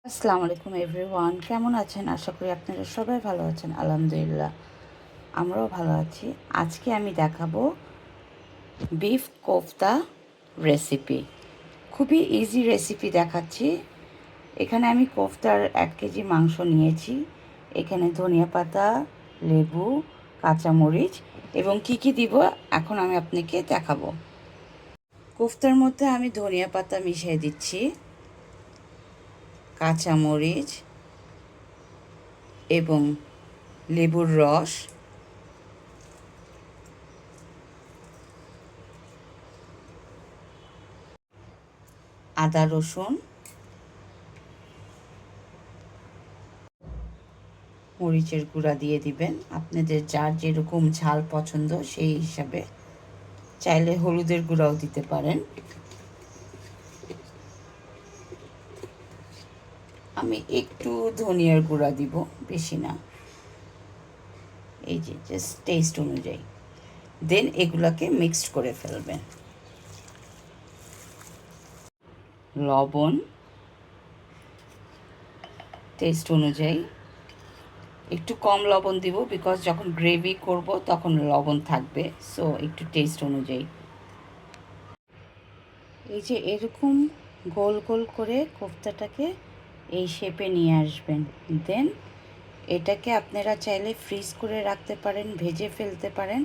আসসালামু আলাইকুম এভরিওয়ান, কেমন আছেন? আশা করি আপনারা সবাই ভালো আছেন। আলহামদুলিল্লাহ, আমরাও ভালো আছি। আজকে আমি দেখাবো বিফ কোফতা রেসিপি। খুবই ইজি রেসিপি দেখাচ্ছি। এখানে আমি কোফতার 1 কেজি মাংস নিয়েছি। এখানে ধনিয়া পাতা, লেবু, কাঁচামরিচ এবং কি দিব এখন আমি আপনাকে দেখাবো। কোফতার মধ্যে আমি ধনিয়া পাতা মিশিয়ে দিচ্ছি, কাঁচামরিচ এবং লেবুর রস, আদা রসুন, মরিচের গুঁড়া দিয়ে দিবেন আপনাদের যার যেরকম ঝাল পছন্দ সেই হিসাবে। চাইলে হলুদের গুঁড়াও দিতে পারেন। আমি একটু ধনিয়ার গুঁড়া দিব, বেশি না, এই যে জাস্ট টেস্ট অনুযায়ী। দেন এগুলাকে মিক্সড করে ফেলবেন। লবণ টেস্ট অনুযায়ী, একটু কম লবণ দিব বিকজ যখন গ্রেভি করব তখন লবণ থাকবে, সো একটু টেস্ট অনুযায়ী। এই যে এরকম গোল গোল করে কোফতাটাকে এই শেপে নিয়ে আসবেন। দেন এটাকে আপনারা চাইলে ফ্রিজ করে রাখতে পারেন, ভেজে ফেলতে পারেন।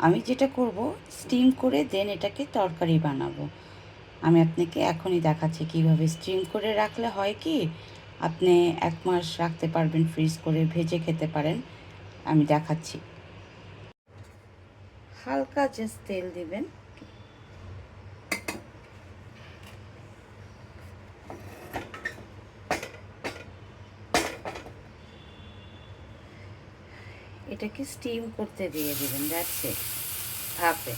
আমি যেটা করব, স্টিম করে দেন এটাকে তরকারি বানাবো। আমি আপনাকে এখনই দেখাচ্ছি কিভাবে। স্টিম করে রাখলে হয় কি, আপনি 1 মাস রাখতে পারবেন ফ্রিজ করে, ভেজে খেতে পারেন। আমি দেখাচ্ছি। হালকা জাস্ট তেল দিবেন, এটাকে স্টিম করতে দিয়ে দিবেন, দ্যাটস ইট, ভাপে।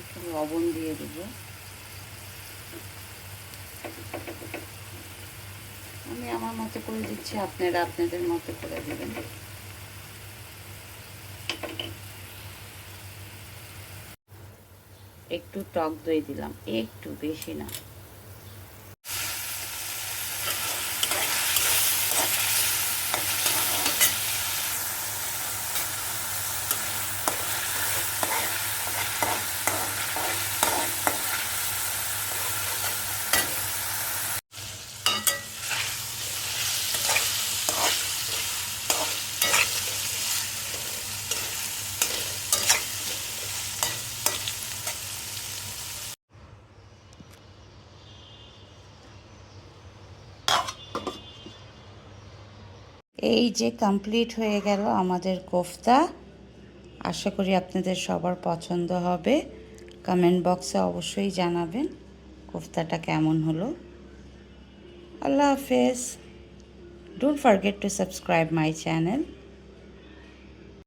একটু লবণ দিয়ে দেবো। আমি আমার মতো করে দিচ্ছি, আপনারা আপনাদের মতো করে দেবেন। একটু টক দই দিলাম, একটু, বেশি না। এই যে কমপ্লিট হয়ে গেল আমাদের কোফতা। আশা করি আপনাদের সবার পছন্দ হবে। কমেন্ট বক্সে অবশ্যই জানাবেন কোফতাটা কেমন হলো। আল্লাহ হাফেজ। Don't forget to subscribe my channel.